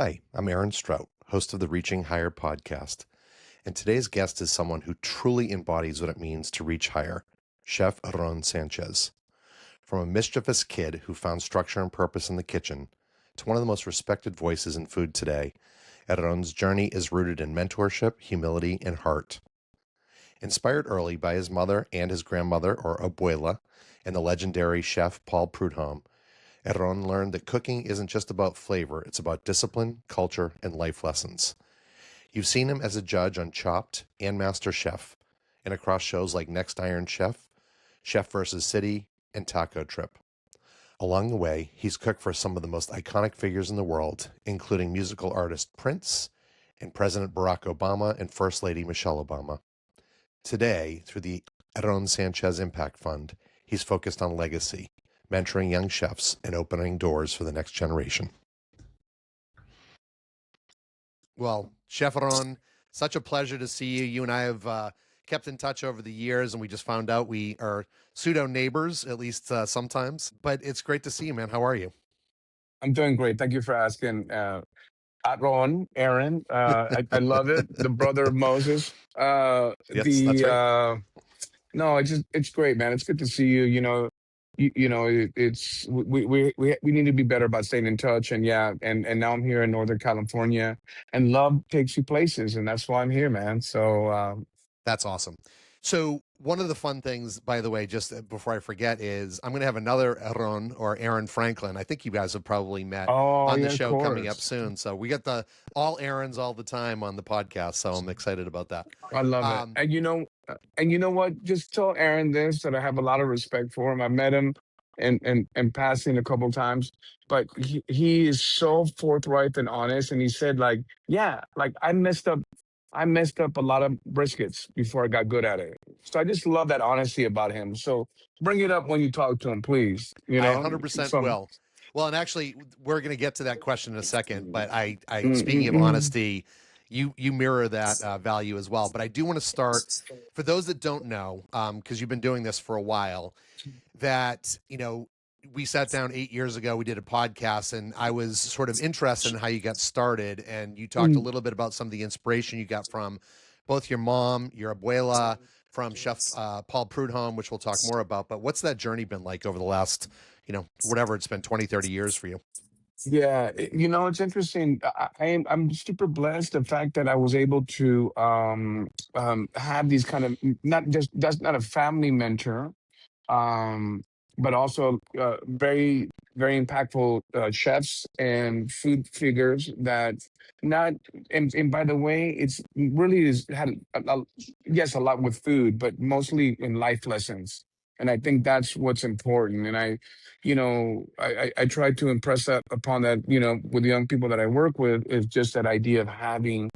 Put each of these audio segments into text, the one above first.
Hi, I'm Aaron Strout, host of the Reaching Higher podcast, and today's guest is someone who truly embodies what it means to reach higher, Chef Aaron Sanchez. From a mischievous kid who found structure and purpose in the kitchen to one of the most respected voices in food today, Aaron's journey is rooted in mentorship, humility, and heart. Inspired early by his mother and his grandmother, or abuela, and the legendary chef Paul Prudhomme, Aaron learned that cooking isn't just about flavor, it's about discipline, culture, and life lessons. You've seen him as a judge on Chopped and Master Chef, and across shows like Next Iron Chef, Chef vs. City, and Taco Trip. Along the way, he's cooked for some of the most iconic figures in the world, including musical artist Prince and President Barack Obama and First Lady Michelle Obama. Today, through the Aaron Sanchez Impact Fund, he's focused on legacy, mentoring young chefs and opening doors for the next generation. Well, Chef Aaron, such a pleasure to see you. You and I have kept in touch over the years, and we just found out we are pseudo neighbors, at least sometimes. But it's great to see you, man. How are you? I'm doing great. Thank you for asking. Aaron, I love it. The brother of Moses. Yes, that's right. No, it's great, man. It's good to see you. It's we need to be better about staying in touch. And yeah, and now I'm here in Northern California, and love takes you places, and that's why I'm here, man. So That's awesome. So one of the fun things, by the way, just before I forget, is I'm going to have another Aaron or Aaron Franklin. I think you guys have probably met oh on the yeah, of show coming up course. soon. So we get the all Aarons all the time on the podcast. So I'm excited about that. I love it. Um, And you know what? Just tell Aaron this that I have a lot of respect for him. I met him and passing a couple times, but he is so forthright and honest. And he said, like, yeah, like I messed up a lot of briskets before I got good at it. So I just love that honesty about him. So bring it up when you talk to him, please. I 100% Some. will. Well, and actually, we're going to get to that question in a second. But speaking of Mm-mm-mm. honesty, you mirror that value as well. But I do want to start for those that don't know, because you've been doing this for a while. That we sat down 8 years ago. We did a podcast, and I was sort of interested in how you got started. And you talked a little bit about some of the inspiration you got from both your mom, your abuela, from Chef Paul Prudhomme, which we'll talk more about. But what's that journey been like over the last, whatever it's been, 20, 30 years for you? Yeah, it's interesting. I'm super blessed the fact that I was able to have these kind of not just that's not a family mentor, um, but also very very impactful chefs and food figures that not and by the way, it's really is had yes a lot with food, but mostly in life lessons. And I think that's what's important. And I try to impress that upon that, with the young people that I work with is just that idea of having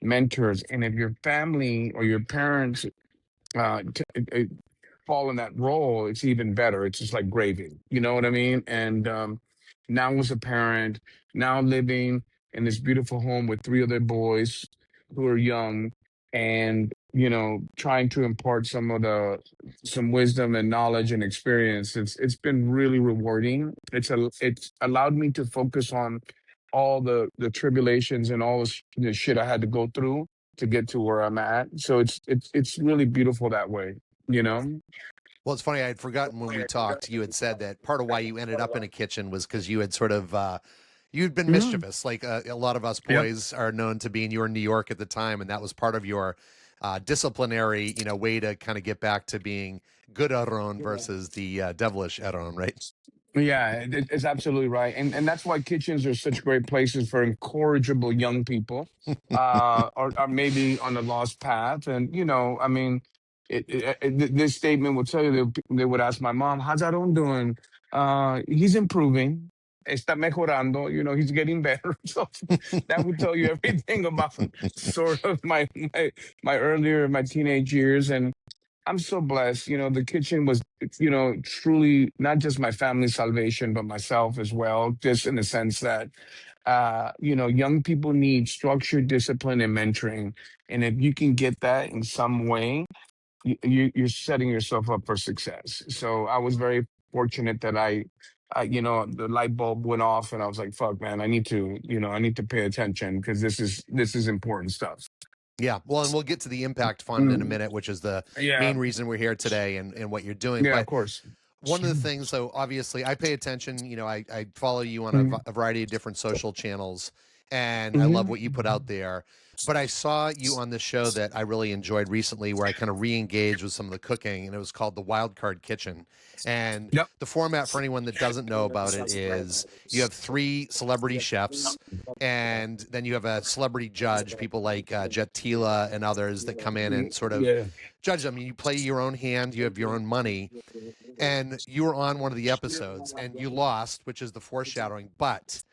mentors. And if your family or your parents fall in that role, it's even better. It's just like gravy. You know what I mean? And now as a parent, now living in this beautiful home with three other boys who are young and trying to impart some wisdom and knowledge and experience. It's been really rewarding. It's allowed me to focus on all the tribulations and all the shit I had to go through to get to where I'm at. So it's really beautiful that way, you know? Well, it's funny. I had forgotten when we talked. You had said that part of why you ended up in a kitchen was because you had sort of you'd been Mhm. mischievous, like a lot of us Yep. boys are known to be. And you were in New York at the time, and that was part of your disciplinary, way to kind of get back to being good Aaron versus the devilish Aaron, right? Yeah, it's absolutely right, and that's why kitchens are such great places for incorrigible young people, or maybe on a lost path. And I mean, this statement will tell you they would ask my mom, "How's Aaron doing?" He's improving. Está mejorando. He's getting better. So that would tell you everything about sort of my teenage years. And I'm so blessed. The kitchen was, truly not just my family's salvation, but myself as well, just in the sense that, young people need structure, discipline, and mentoring. And if you can get that in some way, you're setting yourself up for success. So I was very fortunate that I the light bulb went off, and I was like, "Fuck, man, I need to pay attention because this is important stuff." Yeah. Well, and we'll get to the impact fund in a Mm, minute, which is the yeah, main reason we're here today and what you're doing. yeah, of But course. one of the things, so obviously I pay attention, I follow you on Mm-hmm. a variety of different social channels, and I love Mm-hmm. what you put out there. But I saw you on this show that I really enjoyed recently where I kind of re-engaged with some of the cooking, and it was called the Wildcard Kitchen. And Yep. the format, for anyone that doesn't know about it, is you have three celebrity chefs, and then you have a celebrity judge, people like Jet Tila and others that come in and sort of Yeah. judge them. You play your own hand, you have your own money, and you were on one of the episodes and you lost, which is the foreshadowing. But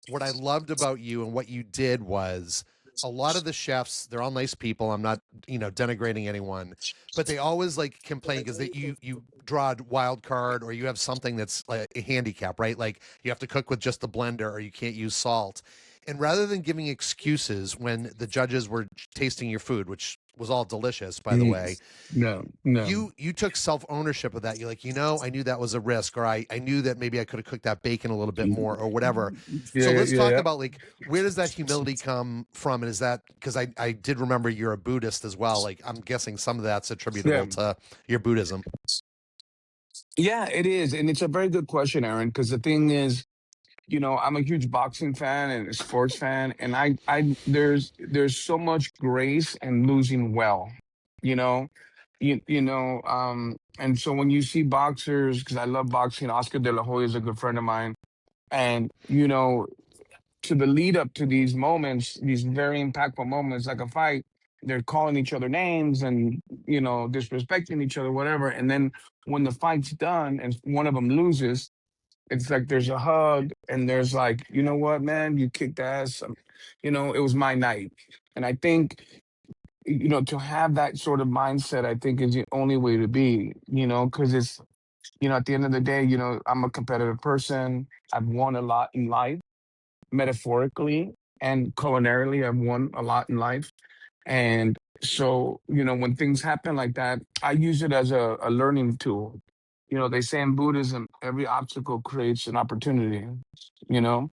what I loved about you and what you did was a lot of the chefs, they're all nice people. I'm not, denigrating anyone, but they always like complain because you draw a wild card or you have something that's like a handicap, right? Like you have to cook with just the blender or you can't use salt. And rather than giving excuses when the judges were tasting your food, which was all delicious, by the way, No, no. you took self ownership of that. You're like, I knew that was a risk, or I knew that maybe I could have cooked that bacon a little bit more, or whatever. So Yeah, let's yeah, talk yeah. about like where does that humility come from, and is that because I did remember you're a Buddhist as well? Like I'm guessing some of that's Yeah. attributable to your Buddhism. Yeah, it is. And it's a very good question, Aaron, because the thing is, I'm a huge boxing fan and a sports fan, and there's so much grace in losing well, you know, and so when you see boxers, because I love boxing, Oscar De La Hoya is a good friend of mine, and to the lead up to these moments, these very impactful moments, like a fight, they're calling each other names and disrespecting each other, whatever, and then when the fight's done and one of them loses, it's like there's a hug and there's like, you know what, man, you kicked ass. It was my night. And I think, to have that sort of mindset, I think is the only way to be, because it's, at the end of the day, I'm a competitive person. I've won a lot in life, metaphorically and culinarily. I've won a lot in life. And so, when things happen like that, I use it as a learning tool. They say in Buddhism, every obstacle creates an opportunity, you know?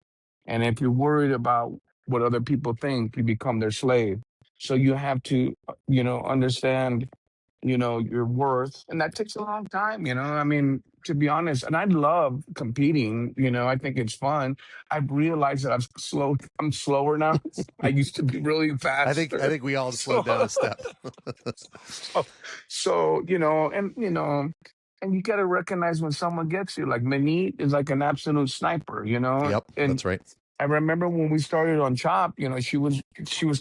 And if you're worried about what other people think, you become their slave. So you have to, understand, your worth. And that takes a long time, I mean, to be honest, and I love competing, I think it's fun. I've realized that I'm slower now. I used to be really I faster. think we all So slowed down a step. so, so and you got to recognize when someone gets you. Like Manit is like an absolute sniper, Yep, and that's right. I remember when we started on Chop, she was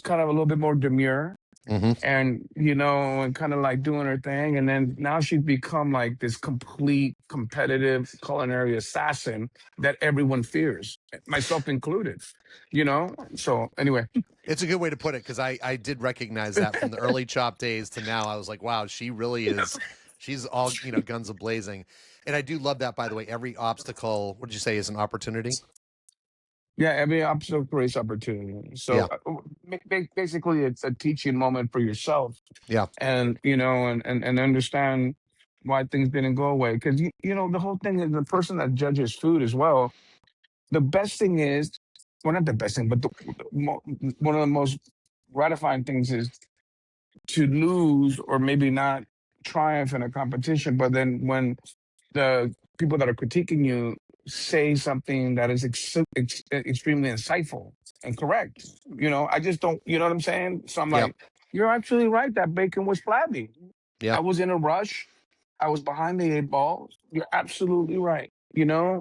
kind of a little bit more demure Hmm. and and kind of like doing her thing, and then now she's become like this complete competitive culinary assassin that everyone fears, myself included. So anyway. It's a good way to put it because I did recognize that from the early Chop days to now. I was like, wow, she really is. She's all guns a blazing, and I do love that. By the way, every obstacle, what did you say, is an opportunity? Yeah, every obstacle creates opportunity. So Yeah, basically, it's a teaching moment for yourself, yeah, and and understand why things didn't go away. Because the whole thing is the person that judges food as well. The best thing is, well, not the best thing, but one of the most gratifying things is to lose or maybe not triumph in a competition, but then when the people that are critiquing you say something that is extremely insightful and correct. I just don't, you know what I'm saying? So I'm yeah, like, you're actually right. That bacon was flabby. yeah. I was in a rush. I was behind the eight ball. You're absolutely right.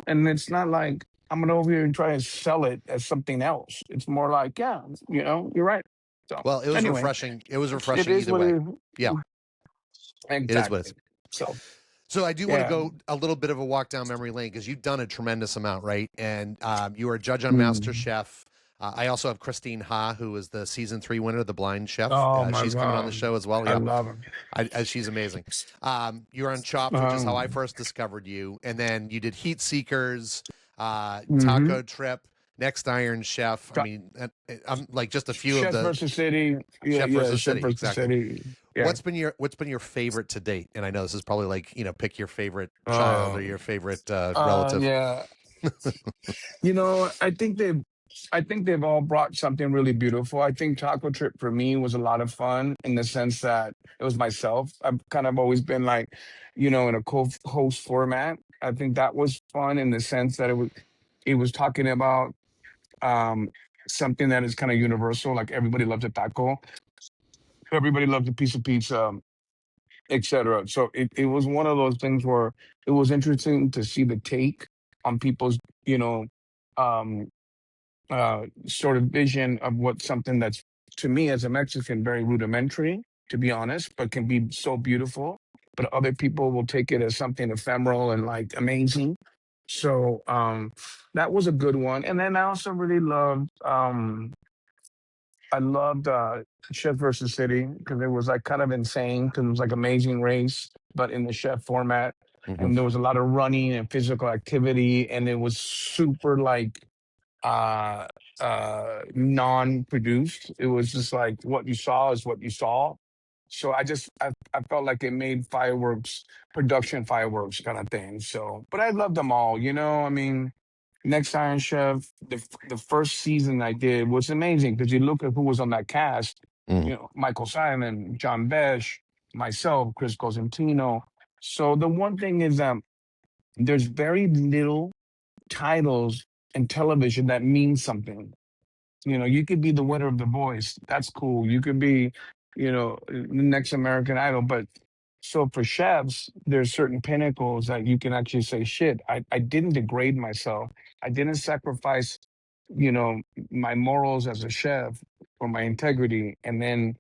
And it's not like I'm going to over here and try and sell it as something else. It's more like, yeah, you're right. So Well, it was anyway, refreshing. It was it refreshing is either what way. it Yeah, is. it is what it is. Exactly. So, So I do want to yeah. go a little bit of a walk down memory lane because you've done a tremendous amount, right? And you were a judge on Mm. MasterChef. I also have Christine Ha, who was the season 3 winner, the blind chef. Oh my She's coming on the God. show as well. I Yeah, love him. she's amazing. You're on Chopped, which is how I Um, first discovered you, and then you did Heat Seekers, hmm Taco Trip. Next Iron Chef. I Ch- mean, I'm like just a few of Chef the versus City. Yeah, Chef yeah, versus Chef City. versus Exactly. City. Yeah. What's been your favorite to date? And I know this is probably like, pick your favorite child or Um, your favorite relative. yeah. I think they've all brought something really beautiful. I think Taco Trip for me was a lot of fun in the sense that it was myself. I've kind of always been like, in a co-host format. I think that was fun in the sense that it was talking about um something that is kind of universal. Like everybody loves a taco, everybody loves a piece of pizza, etc. So it was one of those things where it was interesting to see the take on people's, you know, um sort of vision of what something that's, to me as a Mexican, very rudimentary, to be honest, but can be so beautiful. But other people will take it as something ephemeral and like amazing. So that was a good one. And then I also really loved Chef versus City because it was like kind of insane because it was like Amazing Race, but in the chef format. Hmm. And there was a lot of running and physical activity, and it was super like uh non-produced. It was just like what you saw is what you saw. So I felt like it made fireworks, production fireworks kind of thing. So but I love them all, I mean, Next Iron Chef, the first season I did was amazing because you look at who was on that cast, Hmm. Michael Simon, John Besh, myself, Chris Cosentino. So the one thing is that there's very little titles in television that mean something. You could be the winner of The Voice. That's cool. You could be, the next American Idol. But so for chefs, there's certain pinnacles that you can actually say, shit, I didn't degrade myself. I didn't sacrifice, you know, my morals as a chef or my integrity. And then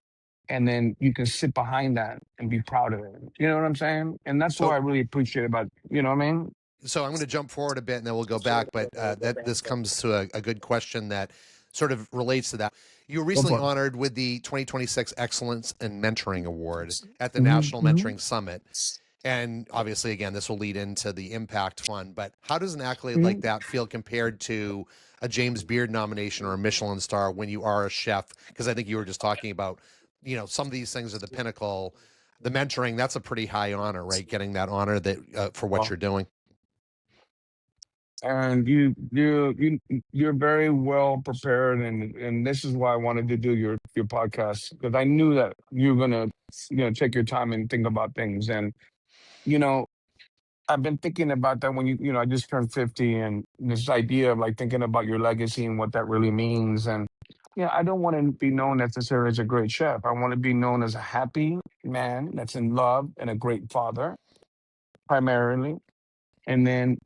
you can sit behind that and be proud of it. You know what I'm saying? And that's what So I really appreciate about, what I mean? so I'm going to jump forward a bit and then we'll go back. But that this comes to a good question that sort of relates to that. You were Go recently for it. honored with the 2026 Excellence in Mentoring Award at the National Hmm. Mentoring Summit. And obviously, again, this will lead into the Impact Fund. But how does an accolade like Hmm. that feel compared to a James Beard nomination or a Michelin star when you are a chef? Because I think you were just talking about, some of these things are the pinnacle. The mentoring, that's a pretty high honor, right? Getting that honor that for what you're doing. And you're very well prepared, and this is why I wanted to do your podcast because I knew that you're gonna take your time and think about things. And you know I've been thinking about that when I just turned 50, and this idea of like thinking about your legacy and what that really means. And I don't want to be known necessarily as a great chef. I want to be known as a happy man that's in love and a great father primarily, and then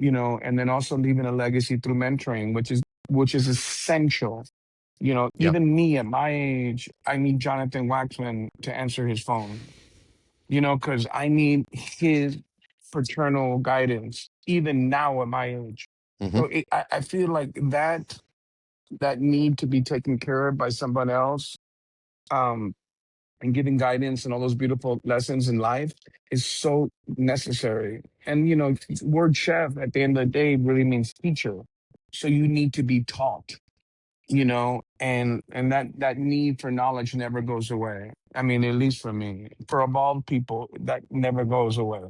also leaving a legacy through mentoring, which is essential. Yeah. Even me at my age, I need Jonathan Waxman to answer his phone, because I need his paternal guidance even now at my age. Hmm. So I feel like that need to be taken care of by someone else, um and giving guidance and all those beautiful lessons in life is so necessary. And word chef at the end of the day really means teacher. So you need to be taught, and that need for knowledge never goes away. I mean, at least for me, for evolved people, that never goes away.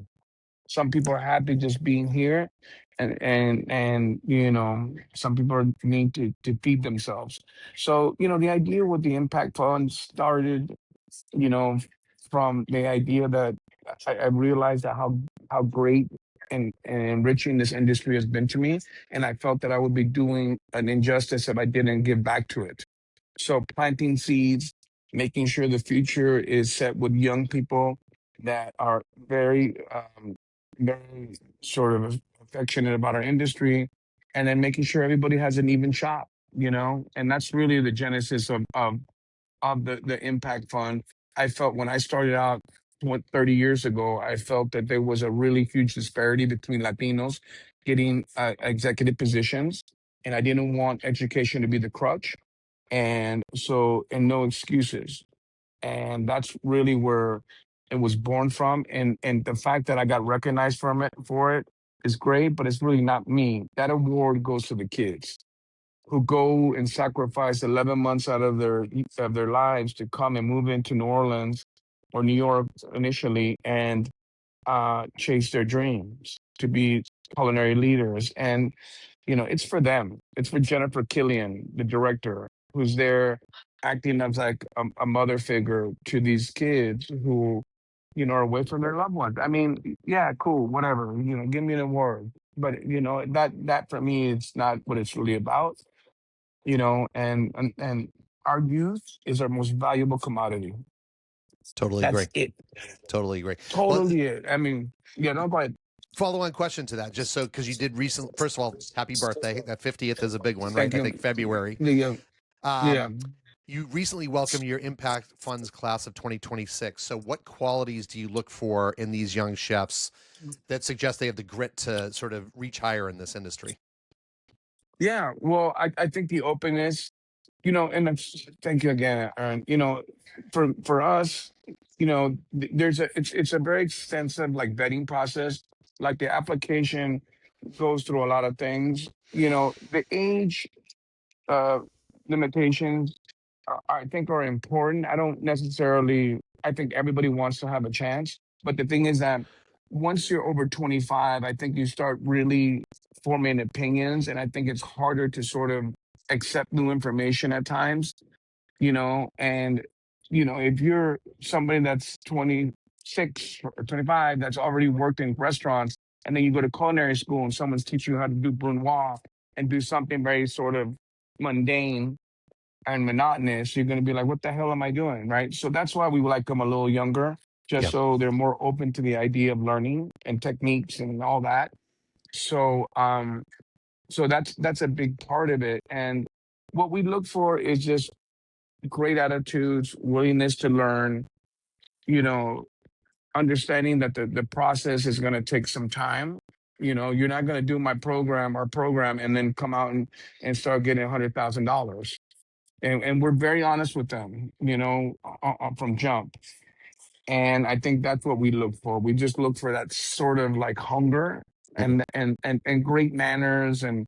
Some people are happy just being here, and some people need to feed themselves. So the idea with the impact fund started, you know, from the idea that I realized that how great and enriching this industry has been to me, and I felt that I would be doing an injustice if I didn't give back to it. So planting seeds, making sure the future is set with young people that are very sort of affectionate about our industry, and then making sure everybody has an even shot. And that's really the genesis of the impact fund. I felt when I started out 30 years ago, I felt that there was a really huge disparity between Latinos getting executive positions, and I didn't want education to be the crutch. And no excuses. And that's really where it was born from. And the fact that I got recognized for it is great, but it's really not me. That award goes to the kids. who go and sacrifice 11 months out of their lives to come and move into New Orleans or New York initially and chase their dreams to be culinary leaders. And it's for them. It's for Jennifer Killian, the director, who's there acting as like a mother figure to these kids who, are away from their loved ones. I mean, yeah, cool, whatever. Give me an award, but that for me, it's not what it's really about. And our youth is our most valuable commodity. Totally agree. That's it. Totally agree. Well, Totally it. I mean, yeah, no, go ahead. follow-on question to that, just so, because you did recently. First of all, happy birthday. That 50th is a big one, right? Thank I you. think February. Yeah, yeah. You recently welcomed your Impact Funds class of 2026. So what qualities do you look for in these young chefs that suggest they have the grit to sort of reach higher in this industry? Yeah, well, I think the openness, and thank you again, Aaron. For us, it's a very extensive like vetting process. Like the application goes through a lot of things. The age uh, limitations I think are important. I don't necessarily. I think everybody wants to have a chance, but the thing is that once you're over 25, I think you start really forming opinions, and I think it's harder to sort of accept new information at times. And if you're somebody that's 26 or 25 that's already worked in restaurants, and then you go to culinary school and someone's teaching you how to do brunoise and do something very sort of mundane and monotonous, you're going to be like, what the hell am I doing? Right. So that's why we like them a little younger, just Yeah. so they're more open to the idea of learning and techniques and all that. So that's a big part of it. And what we look for is just great attitudes, willingness to learn, you know, understanding that the process is going to take some time. You're not going to do our program, and then come out and start getting $100,000. And we're very honest with them, from jump. And I think that's what we look for. We just look for that sort of like hunger and great manners and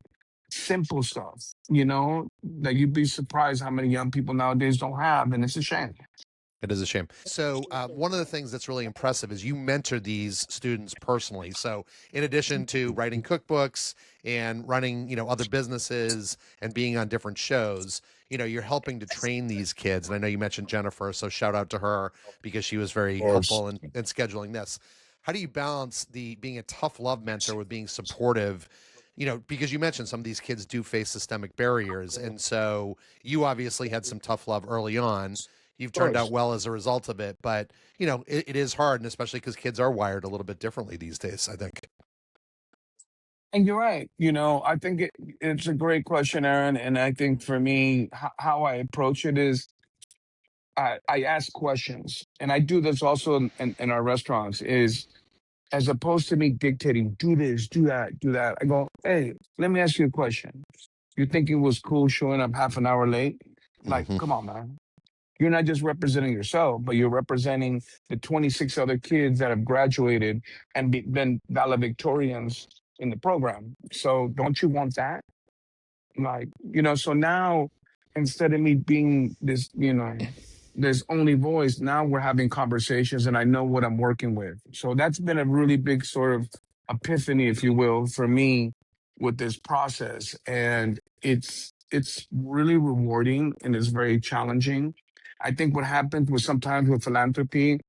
simple stuff, that you'd be surprised how many young people nowadays don't have. And it's a shame. It is a shame. So one of the things that's really impressive is you mentor these students personally. So in addition to writing cookbooks and running, other businesses and being on different shows, you're helping to train these kids. And I know you mentioned Jennifer, so shout out to her because she was very helpful in scheduling this. How do you balance the being a tough love mentor with being supportive? Because you mentioned some of these kids do face systemic barriers. And so you obviously had some tough love early on. You've turned out well as a result of it, but it is hard, and especially because kids are wired a little bit differently these days, I think. And you're right. I think it's a great question, Aaron. And I think for me, how I approach it is I ask questions. And I do this also in our restaurants, is as opposed to me dictating, do this, do that, do that. I go, hey, let me ask you a question. You think it was cool showing up half an hour late? Like, come on, man. You're not just representing yourself, but you're representing the 26 other kids that have graduated and been valedictorians in the program. So don't you want that? Like, so now instead of me being this only voice, now we're having conversations and I know what I'm working with. So that's been a really big sort of epiphany, if you will, for me with this process. And it's really rewarding and it's very challenging. I think what happens with sometimes with philanthropy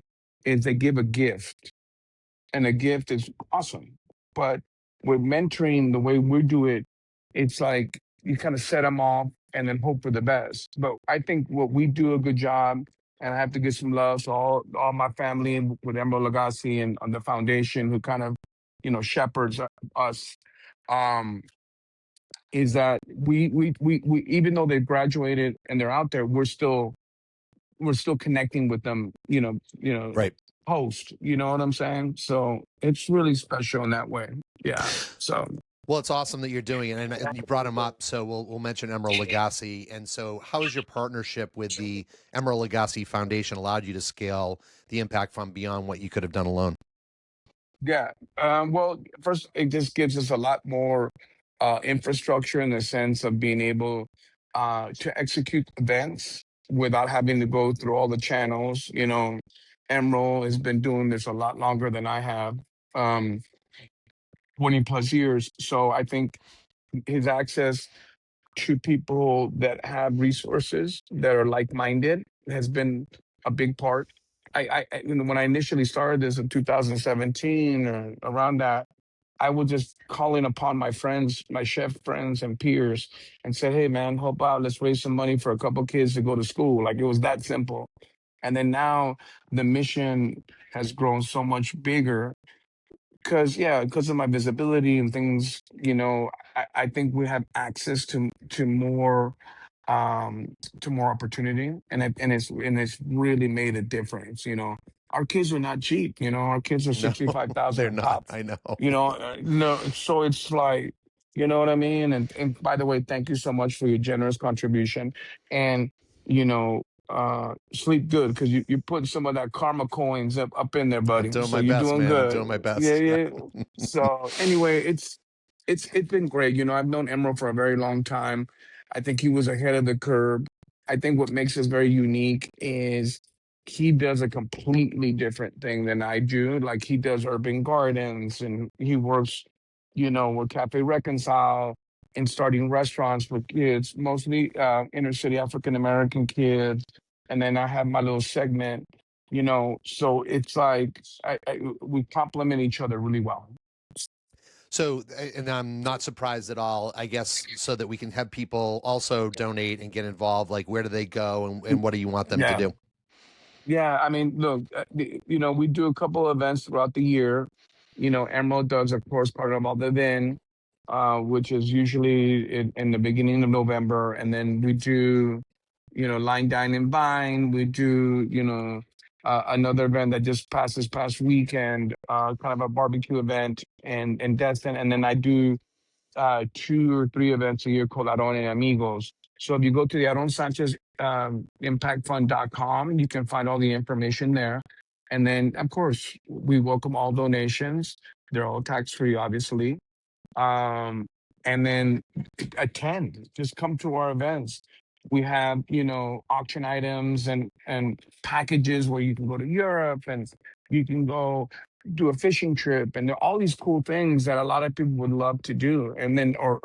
is they give a gift, and a gift is awesome. But with mentoring, the way we do it, it's like you kind of set them off and then hope for the best. But I think what we do a good job, and I have to give some love to all my family and with Emerald Lagasse and on the foundation who kind of, shepherds us, is that we even though they've graduated and they're out there, we're still connecting with them, Right. post, you know what I'm saying? So it's really special in that way. Yeah. So Well, it's awesome that you're doing it, and you brought him up, so we'll mention Emerald Lagasse. And so, how has your partnership with the Emerald Lagasse Foundation allowed you to scale the impact fund beyond what you could have done alone? yeah. Well, first it just gives us a lot more infrastructure in the sense of being able to execute events without having to go through all the channels. Emerald has been doing this a lot longer than I have, um, 20 plus years. So I think his access to people that have resources that are like-minded has been a big part. When I initially started this in 2017 or around that, I was just calling upon my friends, my chef friends and peers, and said, "Hey, man, help out. Let's raise some money for a couple kids to go to school." Like it was that simple. And then now the mission has grown so much bigger because of my visibility and things. I think we have access to more opportunity, and it's really made a difference. Our kids are not cheap. Our kids are No, 65,000 they're a not. pop. I know. No, so it's like, you know what I mean. And by the way, thank you so much for your generous contribution. And you know, sleep good because you're putting some of that karma coins up in there, I'm buddy. doing So my you're best, doing man. I'm good. doing my Yeah, best. Yeah. yeah. So anyway, it's been great. I've known Emerald for a very long time. I think he was ahead of the curve. I think what makes us very unique is he does a completely different thing than I do. Like he does urban gardens and he works, with Cafe Reconcile and starting restaurants for kids, mostly inner city African American kids. And then I have my little segment, so it's like we complement each other really well. So, and I'm not surprised at all, I guess, so that we can have people also donate and get involved. Like, where do they go and what do you want them to Yeah. do? Yeah, I mean, look, we do a couple of events throughout the year. Emerald does, of course, part of all the then, which is usually in the beginning of November, and then we do, Line Dine and Vine. We do, another event that just passed this past weekend, kind of a barbecue event in Destin, and then I do 2 or 3 events a year called Aaron and Amigos. So if you go to the Aaron Sanchez impactfund.com, you can find all the information there. And then, of course, we welcome all donations. They're all tax free, obviously. Um, and then attend, just come to our events. We have, auction items and packages where you can go to Europe and you can go do a fishing trip, and there are all these cool things that a lot of people would love to do. And then, or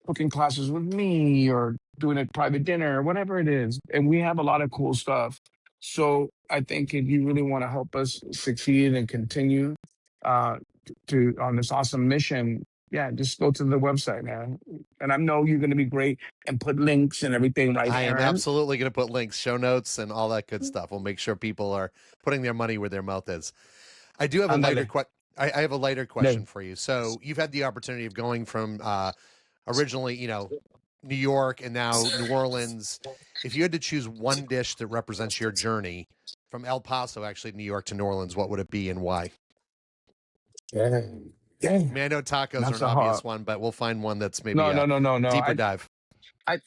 cooking classes with me, or doing a private dinner, or whatever it is. And we have a lot of cool stuff. So I think if you really want to help us succeed and continue uh, to on this awesome mission, yeah, just go to the website, man. And I know you're going to be great and put links and everything, right, I am Aaron? absolutely going to put links, show notes, and all that good stuff. We'll make sure people are putting their money where their mouth is. I do have a lighter Ándale. question. I have a lighter Yeah. question for you. So you've had the opportunity of going from originally, New York and now New Orleans. If you had to choose one dish that represents your journey from El Paso, actually, New York to New Orleans, what would it be and why? Yeah. Yeah. I mean, I know tacos are That's an a hard. obvious one, but we'll find one that's maybe No, a no, no, no, no. deeper dive. I,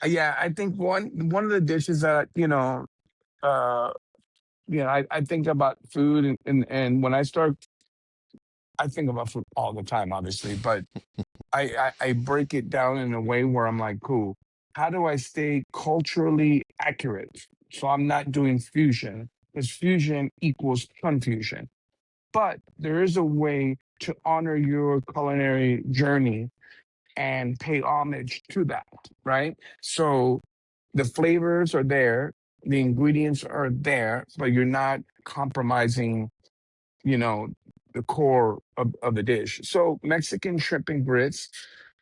yeah, I think one of the dishes that uh, I think about food, and when I start, I think about food all the time, obviously, but I break it down in a way where I'm like, cool, how do I stay culturally accurate? So I'm not doing fusion, because fusion equals confusion. But there is a way to honor your culinary journey and pay homage to that, right? So the flavors are there, the ingredients are there, but you're not compromising, you know, the core of the dish. So Mexican shrimp and grits,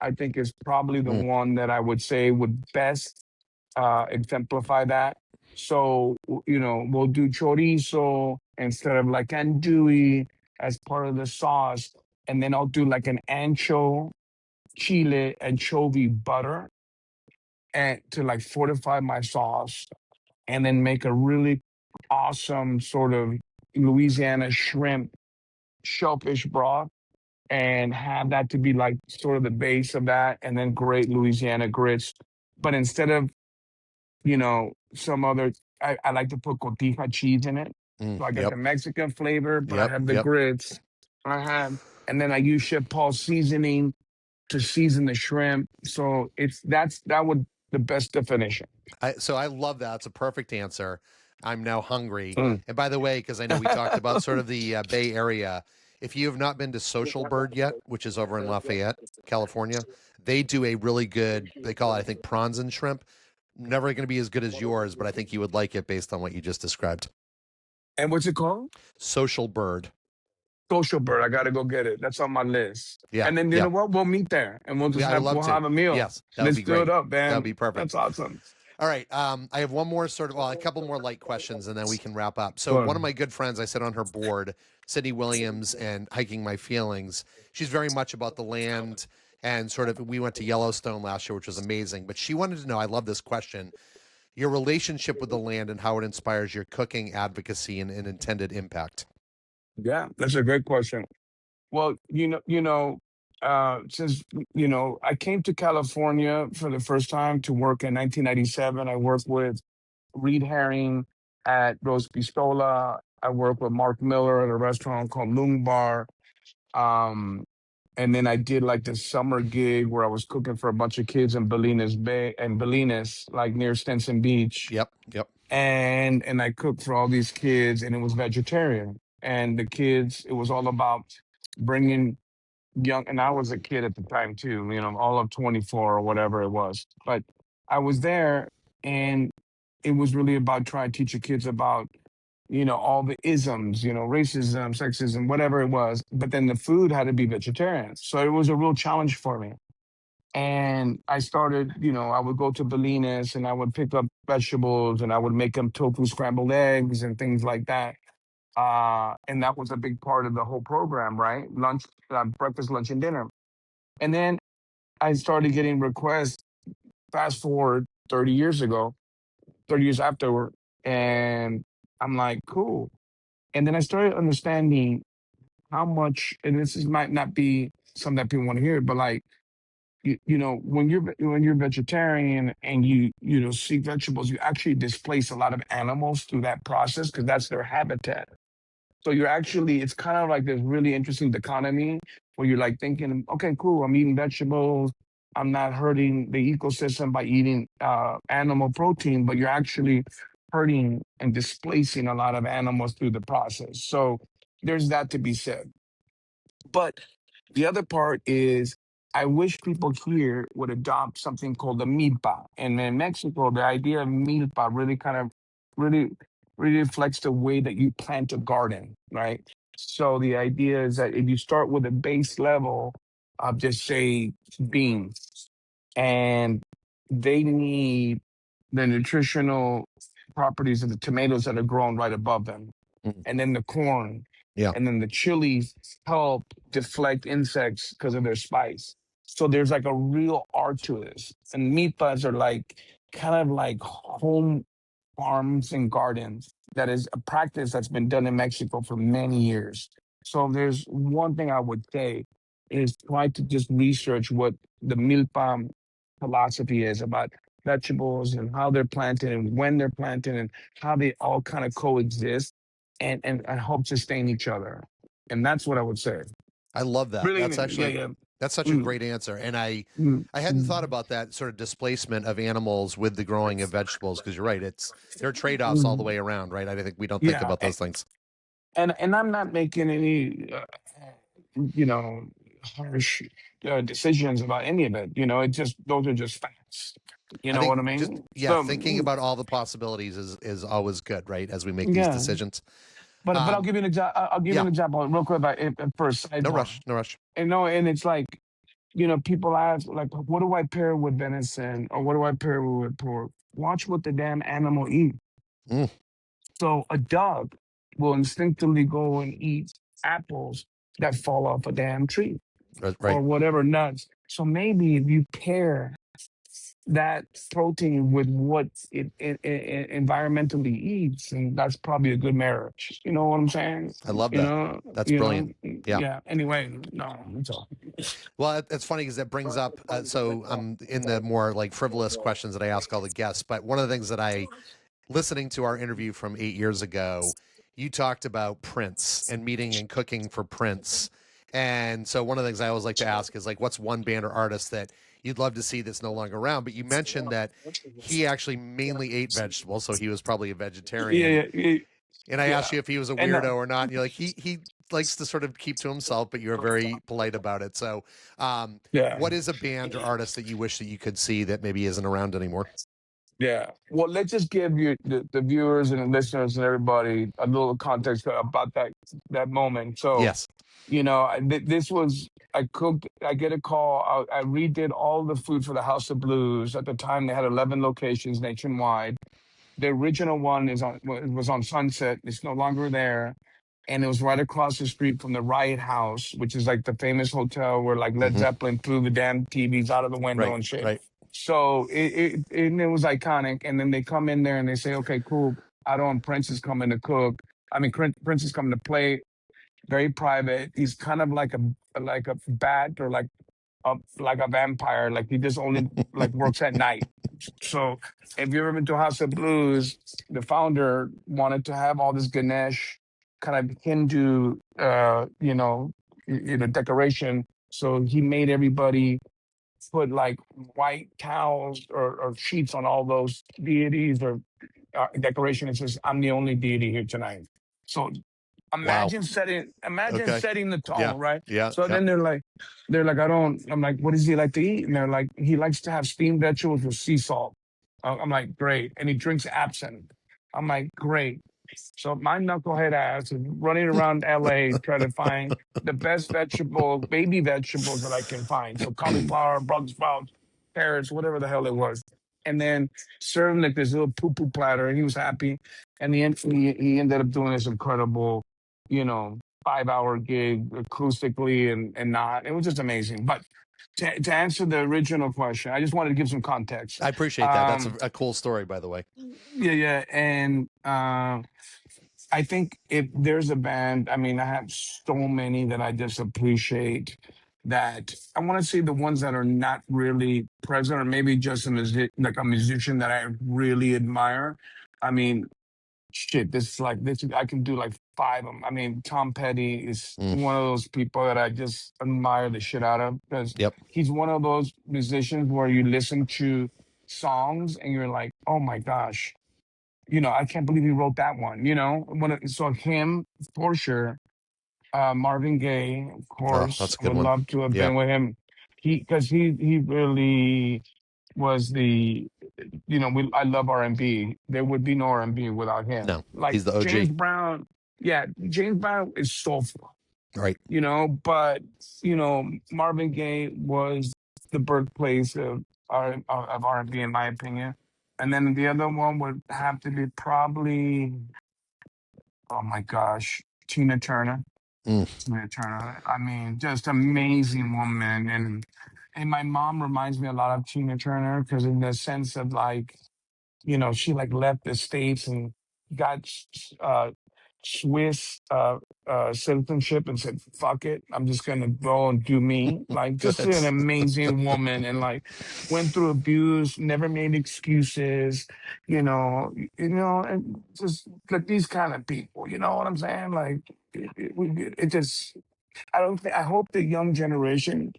I think, is probably the Mm, one that I would say would best exemplify that. So, we'll do chorizo instead of like andouille as part of the sauce. And then I'll do like an ancho, chile, anchovy butter and to like fortify my sauce, and then make a really awesome sort of Louisiana shrimp shellfish broth and have that to be like sort of the base of that, and then great Louisiana grits. But instead of, some other, I like to put cotija cheese in it. So I get yep. the Mexican flavor, but I Yep. have the Yep. grits. I have, and then I use Chef Paul's seasoning to season the shrimp. So that would the best definition. So I love that. It's a perfect answer. I'm now hungry. Mm. And by the way, because I know we talked about sort of the Bay Area, if you have not been to Social Bird yet, which is over in Lafayette, California, they do a really good, they call it, I think, prawns and shrimp. Never going to be as good as yours, but I think you would like it based on what you just described. And what's it called? Social Bird. Social Bird. I gotta go get it. That's on my list. Yeah. And then you Yeah. know what? We'll meet there and we'll just Yeah, I'd love we'll to. have a meal. Yes, that would Let's be do it great. up, That would man. be perfect. That's awesome. All right. I have one more a couple more light questions, and then we can wrap up. So, Go one of on. my good friends, I sit on her board, Sydney Williams, and Hiking My Feelings. She's very much about the land and sort of. We went to Yellowstone last year, which was amazing. But she wanted to know. I love this question: your relationship with the land and how it inspires your cooking, advocacy, and intended impact. Yeah, that's a great question. Well, since I came to California for the first time to work in 1997. I worked with Reed Herring at Rose Pistola. I worked with Mark Miller at a restaurant called Loom Bar. Um, and then I did like this summer gig where I was cooking for a bunch of kids in Bolinas Bay and Bolinas, like near Stinson Beach. Yep. Yep. And I cooked for all these kids, and it was vegetarian. And the kids, it was all about bringing young, and I was a kid at the time too, all of 24 or whatever it was. But I was there, and it was really about trying to teach the kids about, all the isms, racism, sexism, whatever it was. But then the food had to be vegetarian. So it was a real challenge for me. And I started, I would go to Bolinas and I would pick up vegetables and I would make them tofu scrambled eggs and things like that. And that was a big part of the whole program, right? Lunch, breakfast, lunch, and dinner. And then I started getting requests, fast forward 30 years ago, 30 years afterward. And I'm like, cool. And then I started understanding how much, and might not be something that people want to hear, but like, when you're vegetarian and you see vegetables, you actually displace a lot of animals through that process because that's their habitat. So it's kind of like this really interesting dichotomy where you're like thinking, okay, cool, I'm eating vegetables. I'm not hurting the ecosystem by eating animal protein, but you're actually hurting and displacing a lot of animals through the process. So there's that to be said. But the other part is I wish people here would adopt something called the milpa. And in Mexico, the idea of milpa really kind of really really reflects the way that you plant a garden, right? So the idea is that if you start with a base level of just say beans, and they need the nutritional properties of the tomatoes that are grown right above them, Mm. and then the corn, Yeah. and then the chilies help deflect insects because of their spice. So there's like a real art to this. And milpas are like kind of like home farms and gardens. That is a practice that's been done in Mexico for many years. So if there's one thing I would say is try to just research what the milpa philosophy is about vegetables and how they're planted and when they're planted and how they all kind of coexist and help sustain each other. And that's what I would say. I love that. Really, yeah, yeah. That's such a Mm, great answer. And mm, I hadn't thought mm, about that sort of displacement of animals with the growing of vegetables because you're right. There are trade-offs all the mm. way around, right? I think we don't think Yeah, about those things. and I'm not making any, you know, harsh decisions about any of it. It just those are just facts. You I know what I think just mean? yeah, So thinking about all the possibilities is always good, right? As we make these yeah, decisions. but I'll Um, give you an example. I'll give you yeah, an example real quick about for a no sidebar. rush, no rush. And it's like people ask like, what do I pair with venison or what do I pair with pork? Watch what the damn animal eat. Mm, So a dog will instinctively go and eat apples that fall off a damn tree right. or whatever nuts. So maybe if you pair that protein with what it environmentally eats, and that's probably a good marriage. You know what I'm saying? I love that. That's brilliant. Yeah. Yeah. Anyway, no, that's all. Well, it's funny because that brings up. So I'm in the more like frivolous questions that I ask all the guests. But one of the things that listening to our interview from 8 years ago, you talked about Prince and meeting and cooking for Prince. And so one of the things I always like to ask is like, what's one band or artist that you'd love to see that's no longer around? But you mentioned that he actually mainly ate vegetables, so he was probably a vegetarian. Yeah, yeah, And I asked yeah. you if he was a And weirdo or not, and you're like, he likes to sort of keep to himself, but you're very polite about it. So, yeah, what is a band or artist that you wish that you could see that maybe isn't around anymore? yeah. Well, let's just give you the viewers and the listeners and everybody a little context about that moment. So, Yes. this was I cooked. I get a call. I redid all the food for the House of Blues. At the time, they had 11 locations nationwide. The original one was on Sunset. It's no longer there, and it was right across the street from the Riot House, which is like the famous hotel where like Led Hmm. Zeppelin threw the damn TVs out of the window Right. and shit. Right. So it was iconic. And then they come in there and they say, "Okay, cool. Otto and Prince is coming to cook. I mean, Prince is coming to play. Very private. He's kind of like a bat or like a vampire. Like he just only like works at night. So if you've ever been to House of Blues, the founder wanted to have all this Ganesh kind of Hindu, decoration. So he made everybody put like white towels or sheets on all those deities or decoration. It says, "I'm the only deity here tonight." So Wow. imagine Okay. setting the Yeah. tone, right? Yeah. So Yeah. then I'm like, what does he like to eat? And they're like, he likes to have steamed vegetables with sea salt. I'm like, great. And he drinks absinthe. I'm like, great. So my knucklehead ass is running around LA trying to find the best baby vegetables that I can find. So cauliflower, Brussels sprouts, carrots, whatever the hell it was. And then serve him like this little poo-poo platter, and he was happy. And he ended up doing this incredible, 5-hour gig acoustically and not. It was just amazing. But to answer the original question, I just wanted to give some context. I appreciate that. That's Um, a cool story, by the way. yeah, yeah. And I think if there's a band, I mean, I have so many that I just appreciate that I want to see the ones that are not really present or maybe just like a musician that I really admire. I mean, shit, this I can do like five of them. I mean, Tom Petty is Mm. one of those people that I just admire the shit out of because Yep. he's one of those musicians where you listen to songs and you're like, oh my gosh, I can't believe he wrote that one. So him for sure. Marvin Gaye, of Oh, course, that's a I good would one. love to have Yeah. been with him. He really was I love R&B. There would be no R&B without him. No, Like he's the James OG. Brown, yeah, James Brown is soulful, Right. but Marvin Gaye was the birthplace of R&B in my opinion. And then the other one would have to be probably, oh my gosh, Tina Turner. Mm. Tina Turner. I mean, just amazing woman, and my mom reminds me a lot of Tina Turner because in the sense of like, she like left the States and got Swiss citizenship and said, "Fuck it, I'm just gonna go and do me." Like, just Good. an amazing woman, and like went through abuse, never made excuses, and just like these kind of people. You know what I'm saying? Like, it just. I don't think. I hope the young generation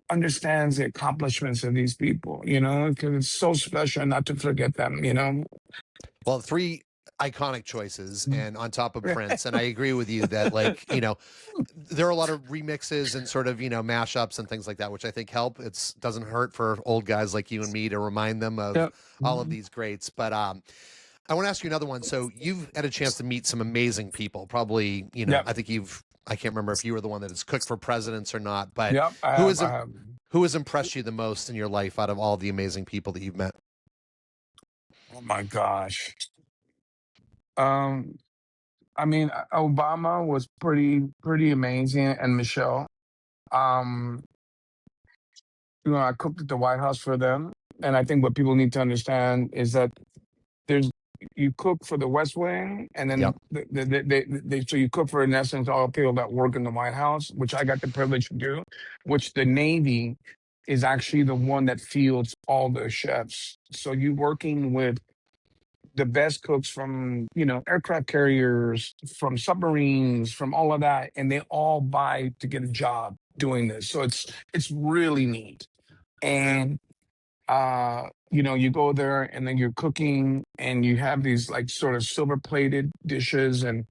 understands the accomplishments of these people. Because it's so special not to forget them. Well, three iconic choices, and on top of Prince. And I agree with you that, like, there are a lot of remixes and sort of, mashups and things like that, which I think help. It doesn't hurt for old guys like you and me to remind them of Yep. all of these greats. But I want to ask you another one. So you've had a chance to meet some amazing people. Probably, Yep. I think I can't remember if you were the one that has cooked for presidents or not, but Yep. I who have. is I have. who has impressed you the most in your life out of all the amazing people that you've met? Oh my gosh. Um, I mean, Obama was pretty amazing, and Michelle. Um, I cooked at the White House for them, and I think what people need to understand is that there's you cook for the West Wing, and Yep. then so you cook for in essence all people that work in the White House, which I got the privilege to do. Which the Navy is actually the one that fields all the chefs. So you working with the best cooks from, aircraft carriers, from submarines, from all of that, and they all buy to get a job doing this. So it's really neat. And you go there and then you're cooking and you have these like sort of silver plated dishes, and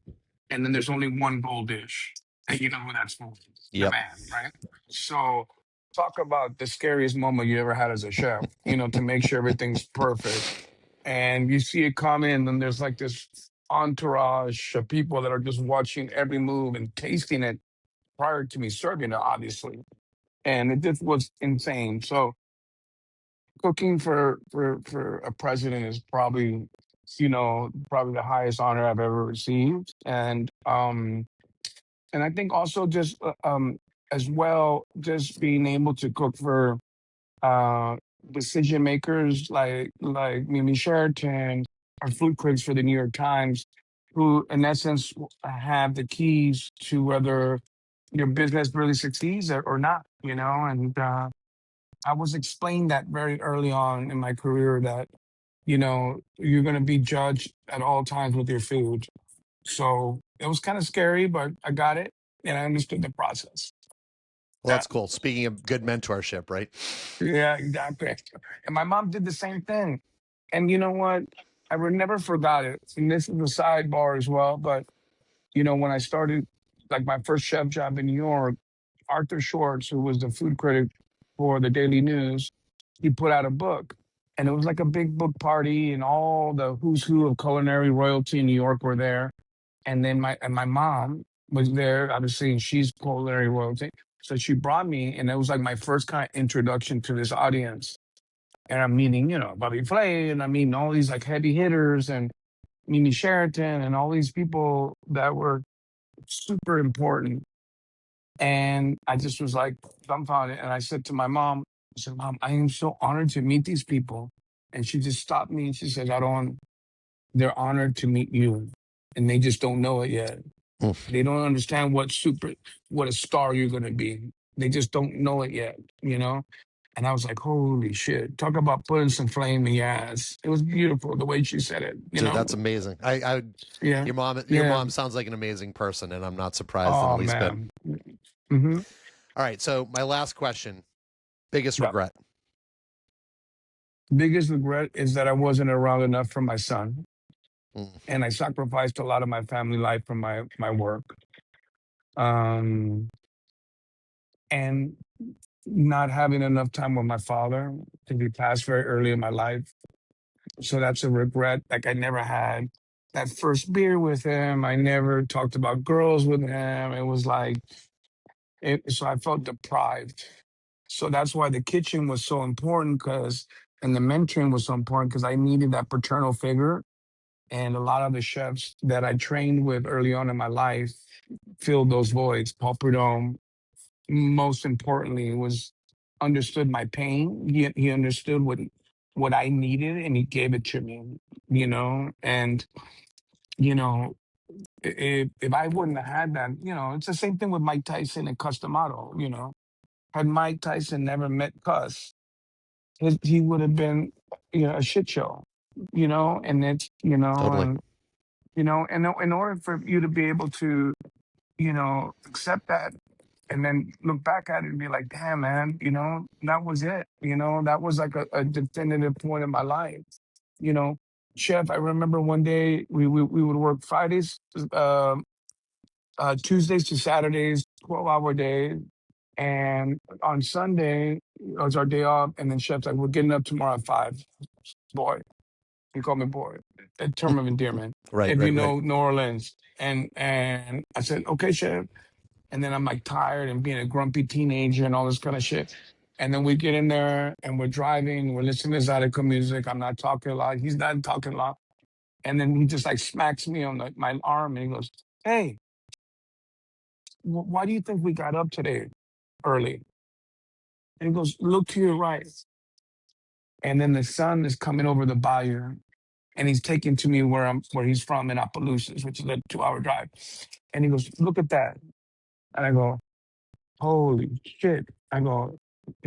then there's only one gold dish. And you know who that's for? The Yep. man, right? So talk about the scariest moment you ever had as a chef, to make sure everything's perfect. And you see it come in, and there's like this entourage of people that are just watching every move and tasting it prior to me serving it, obviously. And it just was insane. So cooking for a president is probably the highest honor I've ever received. And I think also just as well, just being able to cook for uh decision makers like Mimi Sheraton or food critics for the New York Times, who in essence have the keys to whether your business really succeeds or not, and I was explained that very early on in my career that, you're going to be judged at all times with your food. So it was kind of scary, but I got it and I understood the process. Well, Yeah. that's cool. Speaking of good mentorship, right? Yeah, exactly. And my mom did the same thing. And you know what? I would never forgot it. And this is a sidebar as well. But, when I started like my first chef job in New York, Arthur Schwartz, who was the food critic for the Daily News, he put out a book. And it was like a big book party, and all the who's who of culinary royalty in New York were there. And then my mom was there, obviously, and she's culinary royalty. So she brought me, and it was like my first kind of introduction to this audience. And I'm meeting, Bobby Flay, and I'm meeting all these like heavy hitters and Mimi Sheraton and all these people that were super important. And I just was like dumbfounded. And I said to my mom, I said, Mom, I am so honored to meet these people. And she just stopped me and she said, I don't, they're honored to meet you. And they just don't know it yet. Mm. They don't understand what a star you're going to be. They just don't know it yet. And I was like, holy shit, talk about putting some flame in your ass. It was beautiful the way she said it, Dude, that's amazing. Yeah. Your Yeah. mom sounds like an amazing person, and I'm not surprised in the Oh, least bit. man. Hmm. All right, so my last question: biggest Yeah. regret? Biggest regret is that I wasn't around enough for my son. Mm, And I sacrificed a lot of my family life for my work. Um, and not having enough time with my father, because he passed very early in my life. So that's a regret. Like I never had that first beer with him. I never talked about girls with him. It was like so I felt deprived. So that's why the kitchen was so important, and the mentoring was so important, because I needed that paternal figure. And a lot of the chefs that I trained with early on in my life filled those voids. Paul Prudhomme, most importantly, was understood my pain. He understood what I needed, and he gave it to me. And you know, if I wouldn't have had that, it's the same thing with Mike Tyson and Customato. Had Mike Tyson never met Cuss, he would have been, a shit show. And it's totally. and in order for you to be able to, accept that and then look back at it and be like, damn, man, that was it. That was like a definitive point in my life. You know, Chef, I remember one day we would work Fridays, Tuesdays to Saturdays, 12-hour days. And on Sunday, it was our day off. And then Chef's like, we're getting up tomorrow at 5. Boy, he called me boy, a term of endearment. Right, If you right, right. know New Orleans. And I said, okay, Chef. And then I'm like tired and being a grumpy teenager and all this kind of shit. And then we get in there and we're driving, we're listening to Zydeco music. I'm not talking a lot. He's not talking a lot. And then he just like smacks me on my arm and he goes, hey, why do you think we got up today early? And he goes, look to your right. And then the sun is coming over the bayou and he's taking to me where he's from in Opelousas, which is a 2-hour drive. And he goes, look at that. And I go, holy shit. He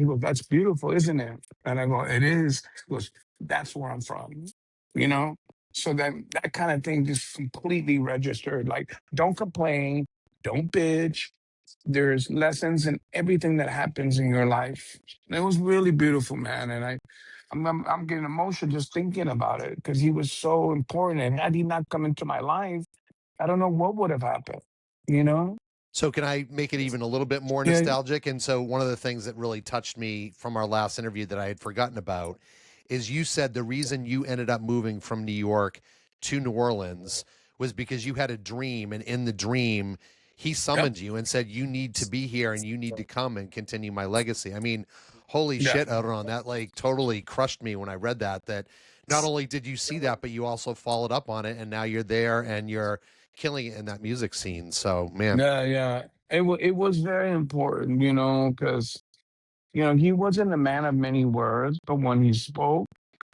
goes, that's beautiful, isn't it? And I go, it is. He goes, that's where I'm from, you know? So then that kind of thing just completely registered. Like, don't complain, don't bitch. There's lessons in everything that happens in your life. And it was really beautiful, man. And I'm getting emotional just thinking about it because he was so important. And had he not come into my life, I don't know what would have happened. You know? So can I make it even a little bit more Yeah. nostalgic? And so one of the things that really touched me from our last interview that I had forgotten about is you said the reason you ended up moving from New York to New Orleans was because you had a dream, and in the dream he Yep. summoned you and said you need to be here and you need to come and continue my legacy. I mean, holy Yeah. shit, Aaron, that like totally crushed me when I read that not only did you see that, but you also followed up on it, and now you're there and you're killing it in that music scene. So, man. Yeah. Yeah. It was very important, you know, because he wasn't a man of many words, but when he spoke,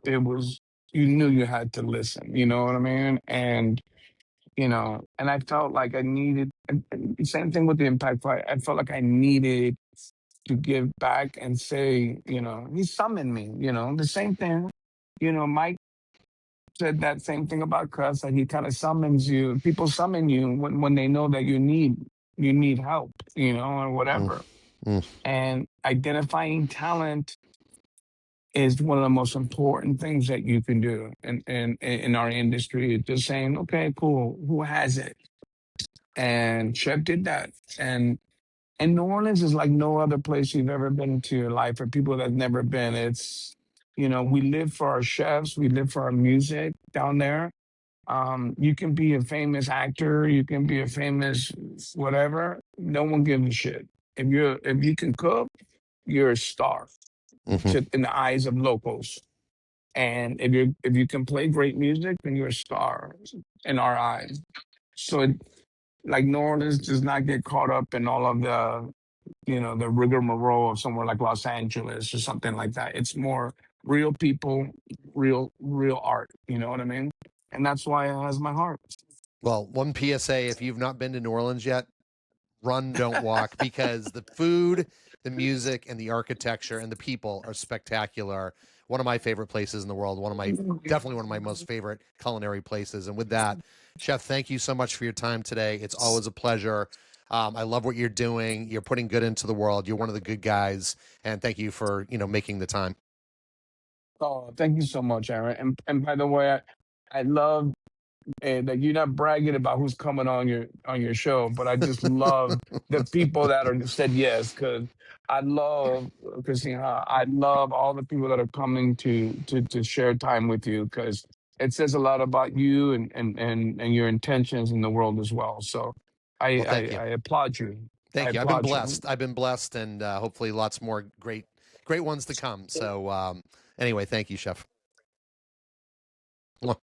it was you knew you had to listen. You know what I mean? And and I felt like I needed. And same thing with the impact fight. I felt like I needed to give back and say, he summoned me. The same thing. Mike said that same thing about Cuss. That he kind of summons you. People summon you when they know that you need help. Or Mm, whatever. mm. And identifying talent is one of the most important things that you can do in our industry. Just saying, okay, cool, who has it? And Chef did that. And New Orleans is like no other place you've ever been to in your life. For people that never been, we live for our chefs, we live for our music down there. You can be a famous actor, you can be a famous whatever. No one gives a shit. If you can cook, you're a star Mhm. in the eyes of locals. And if you can play great music, then you're a star in our eyes. So like New Orleans does not get caught up in all of the rigmarole of somewhere like Los Angeles or something like that. It's more real people, real art. You know what I mean? And that's why it has my heart. Well, one PSA, if you've not been to New Orleans yet, run, don't walk, because the food, the music, and the architecture and the people are spectacular. One of my favorite places in the world, definitely one of my most favorite culinary places. And with that, Chef, thank you so much for your time today. It's always a pleasure. I love what you're doing. You're putting good into the world. You're one of the good guys. And thank you for, making the time. Oh, thank you so much, Aaron. And by the way, I love that you're not bragging about who's coming on your show, but I just love the people that are said yes because I love Christina. I love all the people that are coming to share time with you because it says a lot about you and your intentions in the world as well. So I Well, I, thank you. I applaud you. I Thank you. I've been applaud you. blessed. I've been blessed, and hopefully lots more great ones to come. So, anyway, thank you, Chef.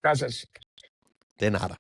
Gracias. De nada.